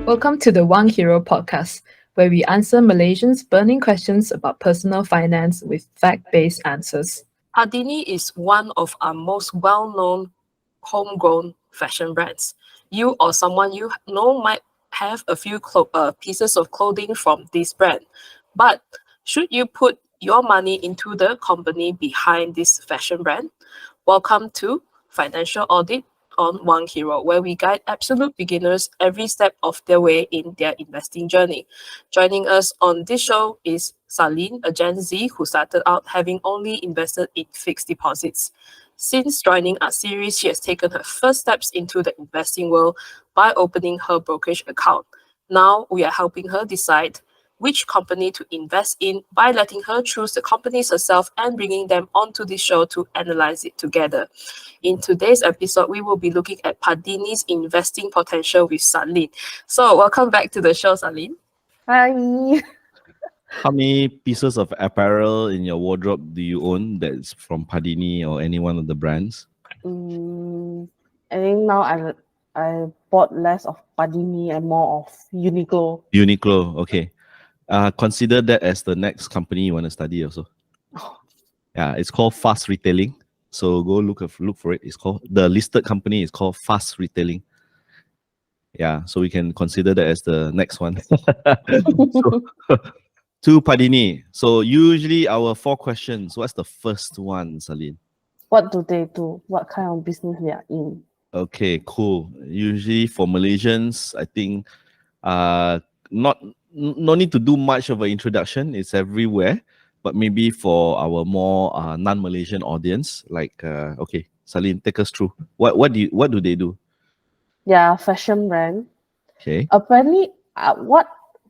Welcome to the WangHiro podcast, where we answer Malaysians' burning questions about personal finance with fact-based answers. Padini is one of our most well-known homegrown fashion brands. You or someone you know might have a few pieces of clothing from this brand. But should you put your money into the company behind this fashion brand? Welcome to Financial Audit on WangHiro, where we guide absolute beginners every step of their way in their investing journey. Joining us on this show is Salene, a Gen Z who started out having only invested in fixed deposits. Since joining our series, she has taken her first steps into the investing world by opening her brokerage account. Now we are helping her decide which company to invest in by letting her choose the companies herself and bringing them onto the show to analyze it together. In today's episode, we will be looking at Padini's investing potential with Salene. So welcome back to the show, Salene. Hi. How many pieces of apparel in your wardrobe do you own that's from Padini or any one of the brands? I think now I bought less of Padini and more of Uniqlo. Uniqlo, okay. Consider that as the next company you want to study also. Yeah, it's called Fast Retailing. So go look for it. It's called, the listed company is called Fast Retailing. Yeah, so we can consider that as the next one. To Padini. So usually our 4 questions. What's the first one, Salene? What do they do? What kind of business they are in? Okay, cool. Usually for Malaysians, I think no need to do much of an introduction. It's everywhere. But maybe for our more non-Malaysian audience, like okay, Salene, take us through. What do they do? Yeah, fashion brand. Okay. Apparently,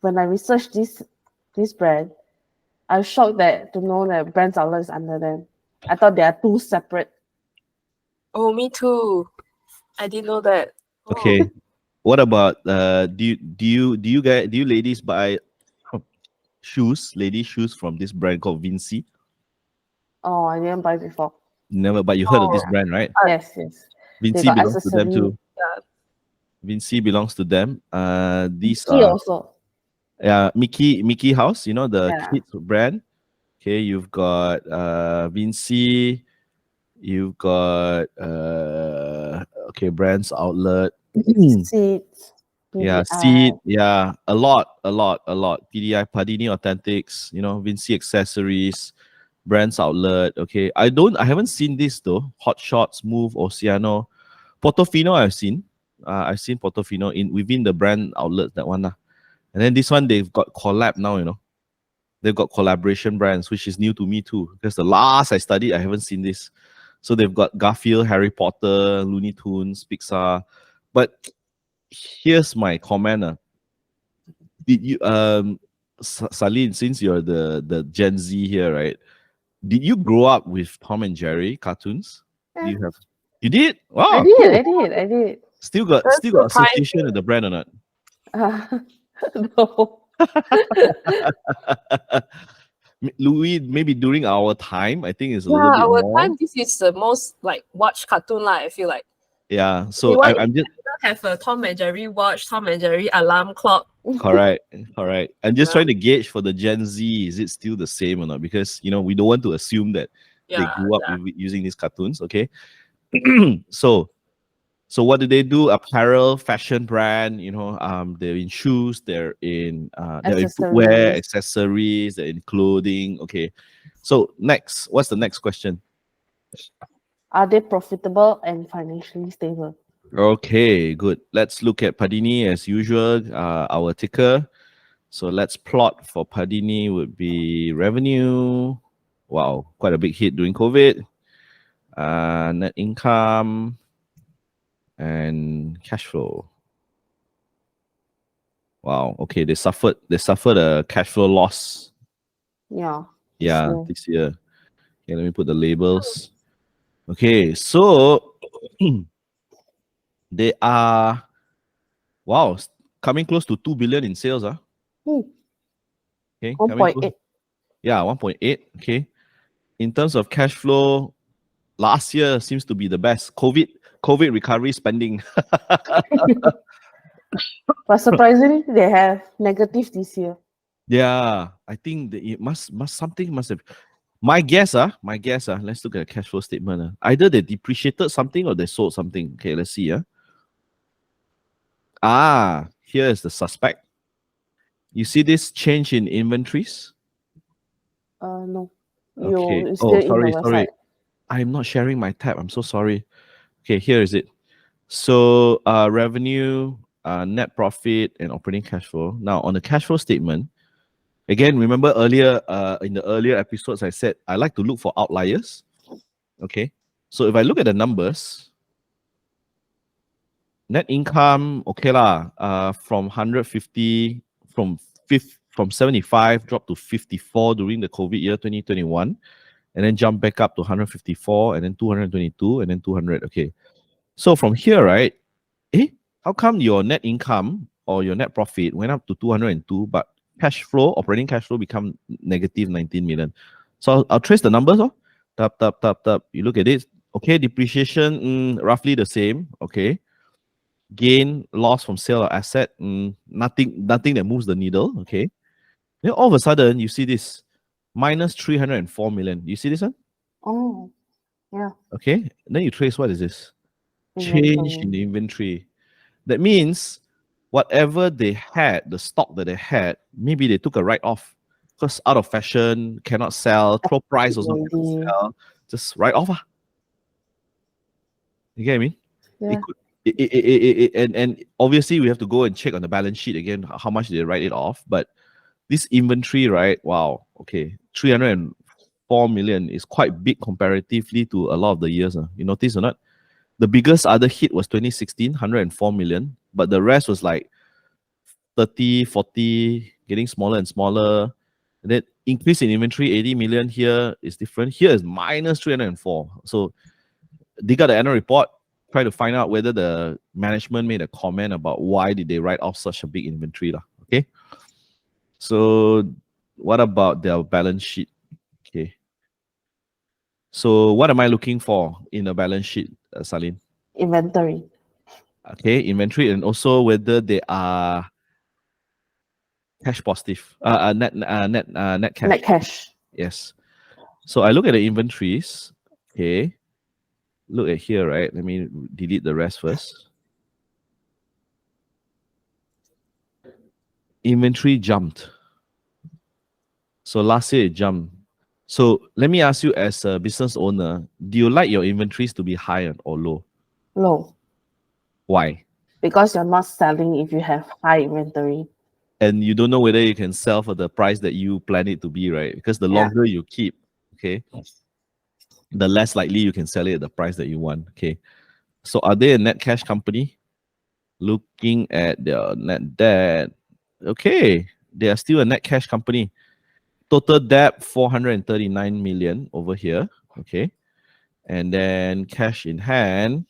when I researched this brand, I was shocked to know that brands outlet is under them. I thought they are 2 separate. Oh, me too. I didn't know that. Okay. Oh. What about do you ladies buy ladies shoes from this brand called Vinci? Oh, I didn't buy before. Never, but you heard of this brand, right? Yes. Vinci got belongs to them accessory. too. Yeah. Vinci belongs to them. These Key are also. Mickey House, you know, the Yeah. kids brand. Okay, you've got Vinci, you've got okay, brands outlet. Seats. Yeah, PDI. Seed, yeah, a lot. PDI, Padini Authentics, you know, Vinci accessories, brands outlet. Okay, I haven't seen this though. Hot Shots, Move, Oceano, Portofino. I've seen Portofino within the brand outlet, that one. And then this one, they've got collab now, you know. They've got collaboration brands, which is new to me too. Because the last I studied, I haven't seen this. So they've got Garfield, Harry Potter, Looney Tunes, Pixar. But here's my comment. Did you, Salene, since you're the Gen Z here, right? Did you grow up with Tom and Jerry cartoons? Yeah. You did? Wow. I did. Still got That's association with the brand or not? No. Louis, maybe during our time, I think it's a Yeah, little bit our more. time, this is the most watched cartoon I feel like. Yeah, so I'm just have a Tom and Jerry watch, Tom and Jerry alarm clock. correct. I'm just Yeah. trying to gauge for the Gen Z, is it still the same or not? Because we don't want to assume that they grew up with using these cartoons. Okay, so what do they do? Apparel, fashion brand. They're in shoes, they're in footwear, accessories, they're in clothing. Okay, so next, what's the next question? Are they profitable and financially stable? Okay, good. Let's look at Padini as usual, our ticker. So let's plot for Padini would be revenue. Wow, quite a big hit during COVID. Net income and cash flow. Wow, okay, they suffered a cash flow loss. Yeah. This year. Okay, let me put the labels. Okay, so they are coming close to 2 billion in sales. Okay, 1.8. Yeah, 1.8. Okay. In terms of cash flow, last year seems to be the best. COVID recovery spending. But surprisingly, they have negative this year. Yeah, I think that it something must have. My guess, let's look at the cash flow statement. Either they depreciated something or they sold something. Okay, let's see. Here is the suspect. You see this change in inventories? No. Okay. You're Oh, still in the sorry. website. I'm not sharing my tab. I'm so sorry. Okay, here is it. So revenue, net profit, and operating cash flow. Now on the cash flow statement, again, remember earlier in the earlier episodes, I said I like to look for outliers. Okay. So if I look at the numbers, net income, okay lah, from 150, from 75 dropped to 54 during the COVID year 2021, and then jump back up to 154, and then 222, and then 200. Okay. So from here, right, how come your net income or your net profit went up to 202, but operating cash flow become negative 19 million? So I'll trace the numbers. Tap. You look at it. Okay, depreciation, roughly the same. Okay. Gain, loss from sale of asset, nothing that moves the needle. Okay. Then all of a sudden, you see this minus 304 million. You see this one? Oh, yeah. Okay. And then you trace, what is this? Change in the inventory. That means whatever they had, the stock that they had, maybe they took a write-off because out of fashion, cannot sell, throw price also cannot sell, just write off. You get what I mean? Yeah. And obviously we have to go and check on the balance sheet again how much they write it off. But this inventory, right? Wow. Okay, 304 million is quite big comparatively to a lot of the years. You notice or not? The biggest other hit was 2016, 104 million, but the rest was like 30, 40, getting smaller and smaller. And then increase in inventory, 80 million here is different. Here is minus 304. So dig out the annual report, try to find out whether the management made a comment about why did they write off such a big inventory. Okay. So what about their balance sheet? Okay. So what am I looking for in a balance sheet, Salene? Inventory. Okay, inventory, and also whether they are cash positive, net cash. Net cash. Yes. So I look at the inventories. Okay. Look at here, right? Let me delete the rest first. Inventory jumped. So last year it jumped. So let me ask you, as a business owner, do you like your inventories to be high or low? Low. Why? Because you're not selling if you have high inventory. And you don't know whether you can sell for the price that you plan it to be, right? Because the longer you keep, okay, the less likely you can sell it at the price that you want. Okay. So are they a net cash company? Looking at their net debt, okay, they are still a net cash company. Total debt 439 million over here. Okay. And then cash in hand,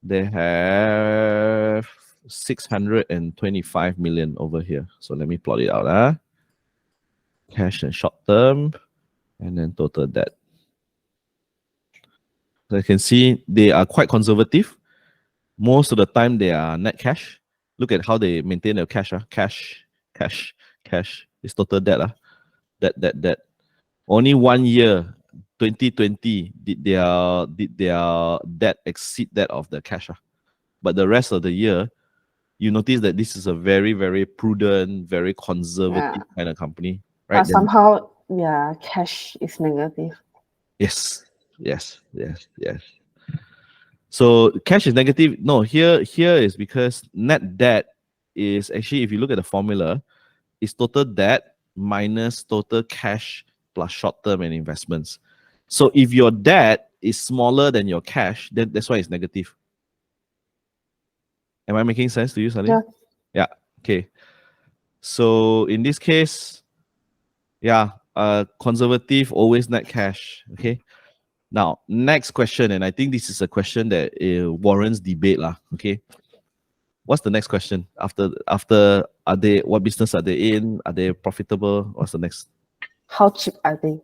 they have 625 million over here. So let me plot it out. Cash and short term, and then total debt. So you can see they are quite conservative. Most of the time they are net cash. Look at how they maintain their cash. Cash. It's total debt. Debt. Only 1 year, 2020, did their debt exceed that of the cash. But the rest of the year, you notice that this is a very, very prudent, very conservative kind of company, right? But somehow, cash is negative. Yes. So cash is negative. No, here is because net debt is actually, if you look at the formula, is total debt minus total cash plus short-term and investments. So if your debt is smaller than your cash, then that's why it's negative. Am I making sense to you, Salene? Yeah. Okay. So in this case, conservative, always net cash. Okay. Now, next question, and I think this is a question that warrants debate. Okay. What's the next question? After what business are they in? Are they profitable? What's the next? How cheap are they?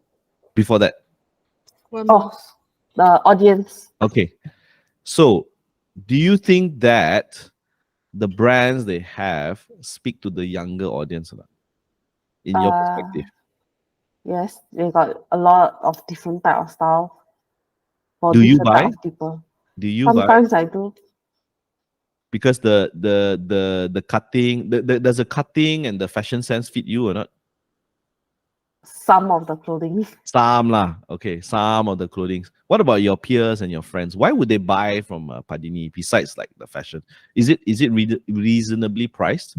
Before that. The audience. Okay. So do you think that the brands they have speak to the younger audience or not? In your perspective? Yes, they got a lot of different type of style for Do you different type buy? of people. Do you buy? Sometimes I do. Because the cutting, does the cutting and the fashion sense fit you or not? Some of the clothing. Some lah. Okay, some of the clothing. What about your peers and your friends? Why would they buy from Padini besides like the fashion? Is it reasonably priced?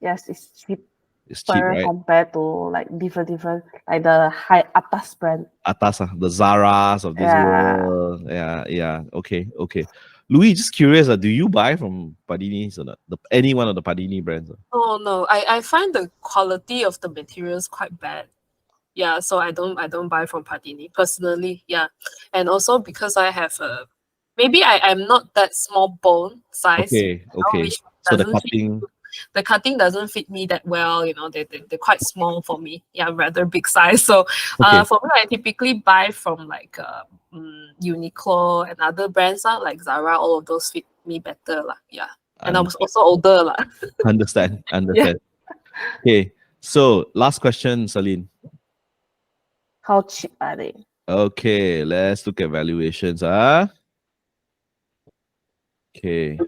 Yes, it's cheap It's cheap, right? compared to like different like the high atas brand. Atas, the Zaras of this Yeah. world. Yeah. Okay. Louis, just curious, do you buy from Padini or not? Any one of the Padini brands? Oh no, I find the quality of the materials quite bad. Yeah, so I don't buy from Padini personally. Yeah, and also because I have a maybe I'm not that small bone size. Okay. Which So the doesn't fit cutting. the cutting doesn't fit me that well. They're quite small for me. Yeah, rather big size. So Okay. for me, I typically buy from like Uniqlo and other brands like Zara. All of those fit me better lah. Yeah, and I was also older lah. Understand. Okay. So last question, Salene. How cheap are they? Okay, let's look at valuations. Okay.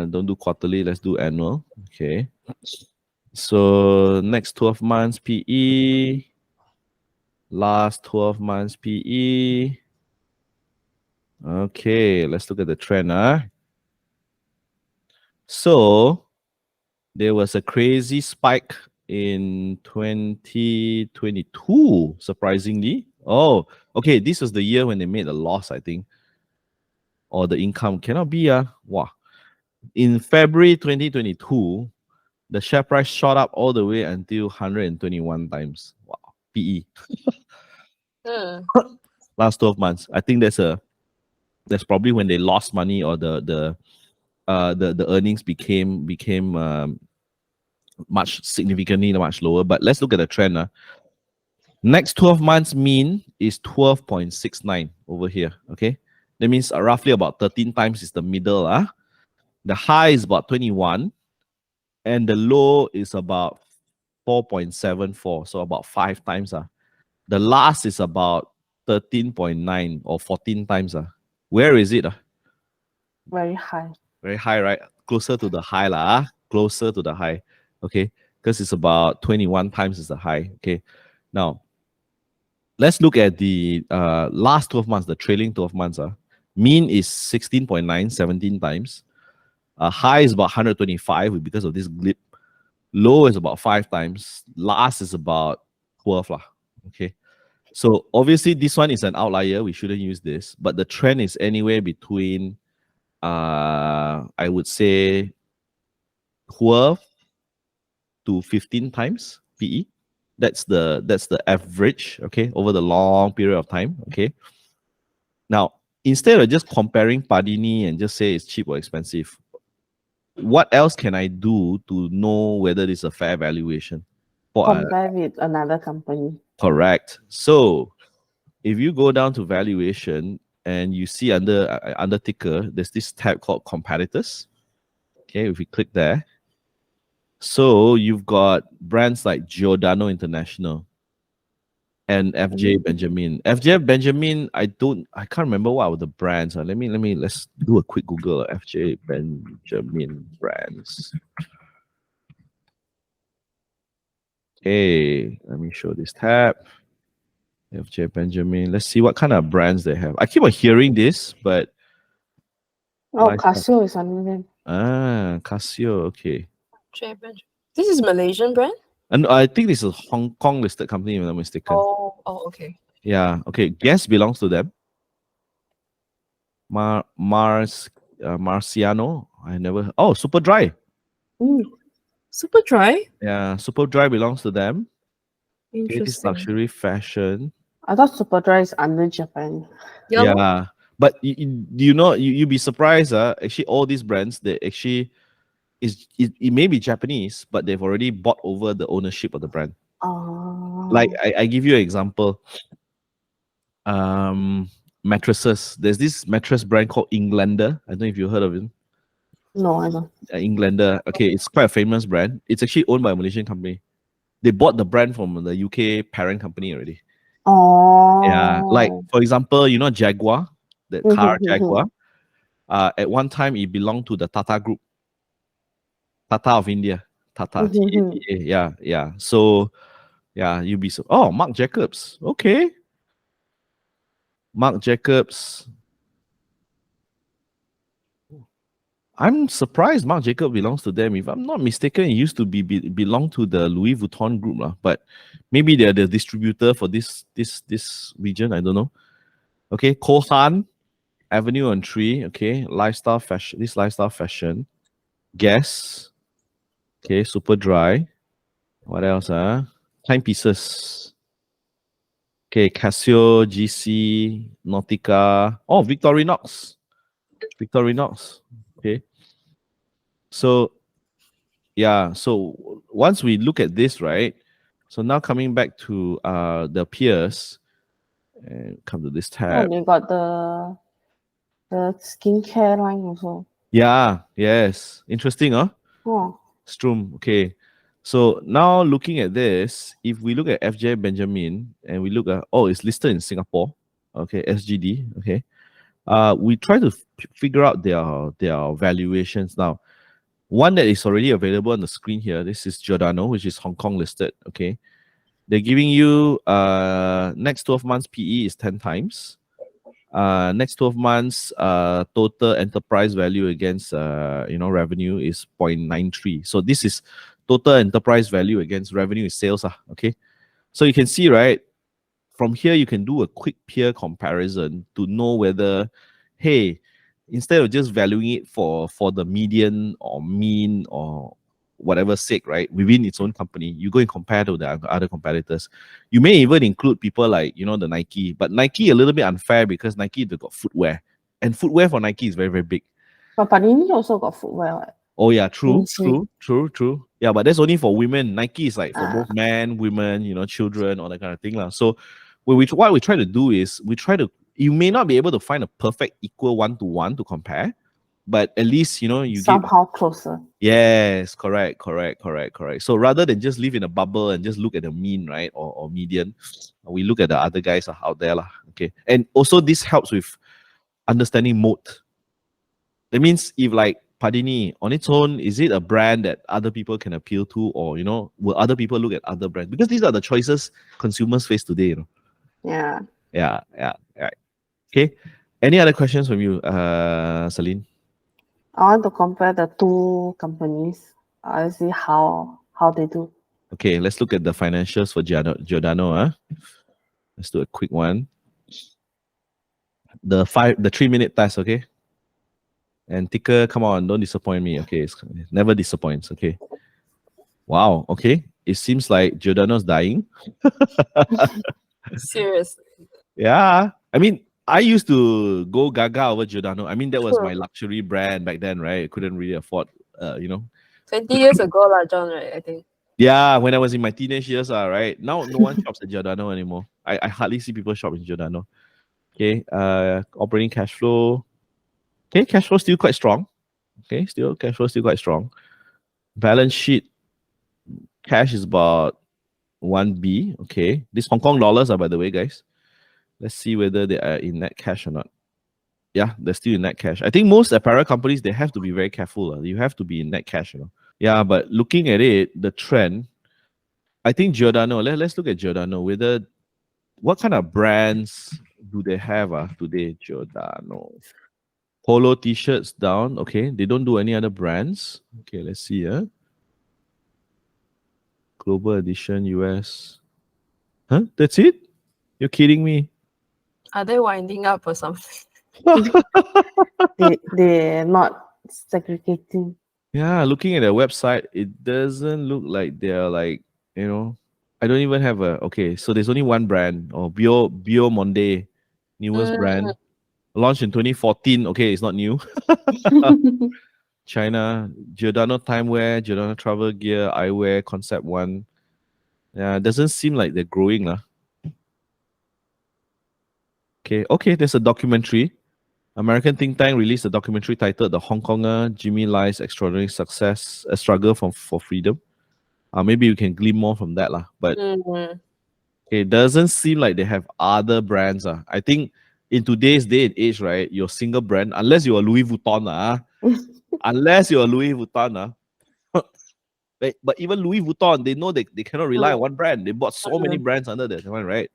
Don't do quarterly. Let's do annual. Okay. So next 12 months PE. Last 12 months PE. Okay, let's look at the trend. So there was a crazy spike in 2022, surprisingly. Oh, okay. This was the year when they made a loss, I think. Or the income cannot be. Wow. In February 2022, the share price shot up all the way until 121 times. Wow. PE. Last 12 months. I think that's probably when they lost money or the earnings became significantly much lower. But let's look at the trend. Next 12 months mean is 12.69 over here. Okay, that means roughly about 13 times is the middle. The high is about 21, and the low is about 4.74, so about 5 times. The last is about 13.9 or 14 times. Where is it? Very high. Very high, right? Closer to the high lah. Closer to the high. Okay, because it's about 21 times is the high. Okay, now let's look at the last 12 months, the trailing 12 months. Mean is 16.9, 17 times. High is about 125 because of this blip. Low is about 5 times. Last is about 12 lah. Okay, so obviously this one is an outlier. We shouldn't use this, but the trend is anywhere between I would say 12 to 15 times PE. That's the average, okay, over the long period of time. Okay. Now, instead of just comparing Padini and just say it's cheap or expensive, what else can I do to know whether it's a fair valuation? Compare with another company. Correct. So if you go down to valuation and you see under ticker, there's this tab called competitors. Okay, if we click there. So you've got brands like Giordano International and FJ Benjamin. FJ Benjamin, I can't remember what were the brands. Let's do a quick Google. FJ Benjamin brands. Okay, let me show this tab. FJ Benjamin. Let's see what kind of brands they have. I keep on hearing this, but Casio is under them. Casio. Okay. This is Malaysian brand? And I think this is a Hong Kong listed company, if I'm not mistaken. Oh, okay. Yeah. Okay. Guess belongs to them. Marciano. I never. Oh, Superdry. Superdry? Yeah, Superdry belongs to them. Okay, this Interesting. luxury fashion. I thought Superdry is under Japan. Yeah, but you'd be surprised. Actually, all these brands, they actually it may be Japanese, but they've already bought over the ownership of the brand. Oh. Like I give you an example. Mattresses. There's this mattress brand called Englander. I don't know if you heard of it. No, I don't. Englander. Okay, it's quite a famous brand. It's actually owned by a Malaysian company. They bought the brand from the UK parent company already. Oh. Yeah, like for example, you know Jaguar, the car Jaguar. At one time it belonged to the Tata Group, Tata of India, Tata. TATA. Yeah, yeah. So, yeah, you'll be so. Oh, Marc Jacobs. Okay, Marc Jacobs. I'm surprised Marc Jacobs belongs to them. If I'm not mistaken, it used to belong to the Louis Vuitton group, lah. But maybe they're the distributor for this region. I don't know. Okay, Kohan, Avenue on Tree. Okay, lifestyle fashion. This lifestyle fashion. Guess. Okay, Super Dry. What else? Timepieces. Okay, Casio, GC, Nautica. Oh, Victorinox. Victorinox. Okay. So, yeah. So once we look at this, right? So now coming back to the peers, and come to this Oh, tab. they got the skincare line also. Yeah. Yes. Interesting, huh? Oh. Strum. Okay. So now looking at this, if we look at FJ Benjamin and we look at, oh, it's listed in Singapore. Okay, SGD. Okay. We try to figure out their valuations now. One that is already available on the screen here. This is Giordano, which is Hong Kong listed. Okay. They're giving you next 12 months PE is 10 times. Next 12 months total enterprise value against revenue is 0.93. So this is total enterprise value against revenue is sales. Okay. So you can see, right? From here, you can do a quick peer comparison to know whether, hey, instead of just valuing it for the median or mean or whatever sake, right, within its own company, you go and compare to the other competitors. You may even include people like, the Nike, but Nike a little bit unfair because Nike, they've got footwear. And footwear for Nike is very, very big. But Padini also got footwear. Right? Oh yeah, true. Mm-hmm. Yeah, but that's only for women. Nike is like for both men, women, children, all that kind of thing. So what we try to do is you may not be able to find a perfect equal one-to-one to compare, but at least you somehow closer. Yes, correct. So rather than just live in a bubble and just look at the mean, right, or median, we look at the other guys out there, lah. Okay, and also this helps with understanding moat. That means if like Padini on its own, is it a brand that other people can appeal to, or will other people look at other brands? Because these are the choices consumers face today. Yeah. Yeah. Okay. Any other questions from you, Salene? I want to compare the two companies. I see how they do. Okay, let's look at the financials for Giordano. Let's do a quick one. The 3-minute test, okay? And ticker, come on, don't disappoint me. Okay, it never disappoints. Okay. Wow. Okay. It seems like Giordano's dying. Seriously. Yeah. I mean, I used to go gaga over Giordano. I mean, that was my luxury brand back then, right? I couldn't really afford, 20 years ago, John, right? I think. Yeah, when I was in my teenage years, right? Now no one shops at Giordano anymore. I hardly see people shop in Giordano. Okay. Operating cash flow. Okay, cash flow still quite strong. Okay, cash flow still quite strong. Balance sheet. Cash is about 1B. Okay. These Hong Kong dollars are, by the way, guys. Let's see whether they are in net cash or not. Yeah, they're still in net cash. I think most apparel companies, they have to be very careful. You have to be in net cash, Yeah, but looking at it, the trend, I think Giordano, let's look at Giordano. What kind of brands do they have today, Giordano? Polo t-shirts down. Okay, they don't do any other brands. Okay, let's see. Global edition, US. Huh? That's it? You're kidding me? Are they winding up or something? They're not segregating. Yeah, looking at their website, it doesn't look like they're like, I don't even have okay, so there's only one brand, or Bio Monde, newest brand. Launched in 2014. Okay, it's not new. China, Giordano Timewear, Giordano Travel Gear, Eyewear, Concept One. Yeah, it doesn't seem like they're growing. Okay, there's a documentary. American think tank released a documentary titled "The Hong Konger Jimmy Lai's Extraordinary Success: A Struggle for Freedom." Maybe you can glean more from that, lah. But Mhm. it doesn't seem like they have other brands. I think in today's day and age, right, your single brand, unless you are Louis Vuitton, unless you are Louis Vuitton, but even Louis Vuitton, they know they cannot rely on one brand. They bought so many brands under that one, right?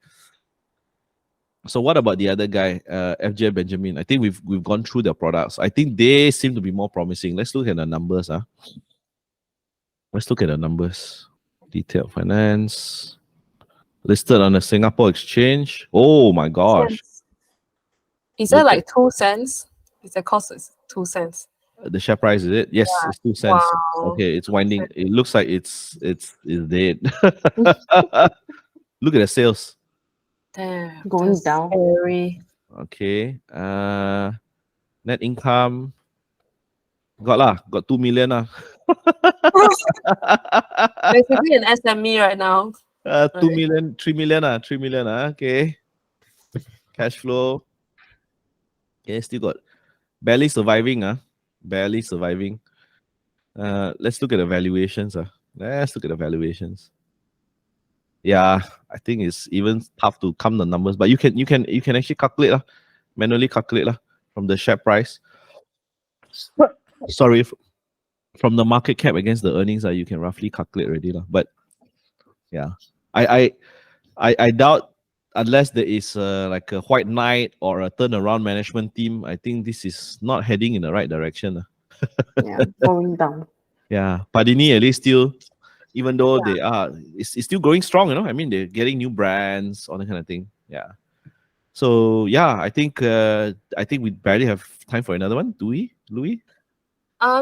So what about the other guy, FJ Benjamin? I think we've gone through their products. I think they seem to be more promising. Let's look at the numbers. Let's look at the numbers. Detailed finance. Listed on the Singapore Exchange. Oh my gosh. Cents. Is that Look like 2 cents? Is the cost is 2 cents? The share price, is it? Yes, Yeah. it's 2 cents. Wow. Okay, it's winding. It looks like it's dead. Look at the sales. Damn, Going that's down. Scary. Okay. Net income. Got 2 million lah. Basically an SME right now. 2 million, 3 million 3 million okay. Cash flow. Okay, still got barely surviving barely surviving. Let's look at the valuations Let's look at the valuations. Yeah, I think it's even tough to come the numbers, but you can actually calculate manually calculate from the share price. Sorry, from the market cap against the earnings you can roughly calculate already but yeah, I doubt, unless there is like a white knight or a turnaround management team, I think this is not heading in the right direction. Yeah, going down. Yeah, Padini at least still, even though they are, it's still going strong, I mean, they're getting new brands, all that kind of thing. Yeah. So yeah, I think we barely have time for another one. Do we, Louis?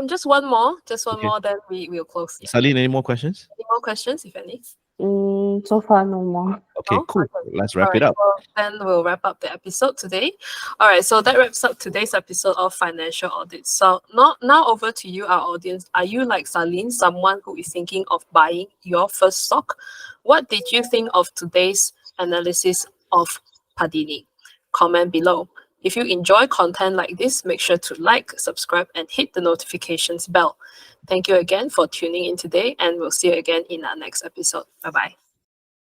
Just one more, Okay. more, then we will close. Yeah. Salene, any more questions? Any more questions, if any? So far, no more. Okay, No? cool. Okay. Let's wrap All it right, up. well, then we'll wrap up the episode today. All right, so that wraps up today's episode of Financial Audit. So now over to you, our audience. Are you like Salene, someone who is thinking of buying your first stock? What did you think of today's analysis of Padini? Comment below. If you enjoy content like this, make sure to like, subscribe, and hit the notifications bell. Thank you again for tuning in today, and we'll see you again in our next episode. Bye-bye.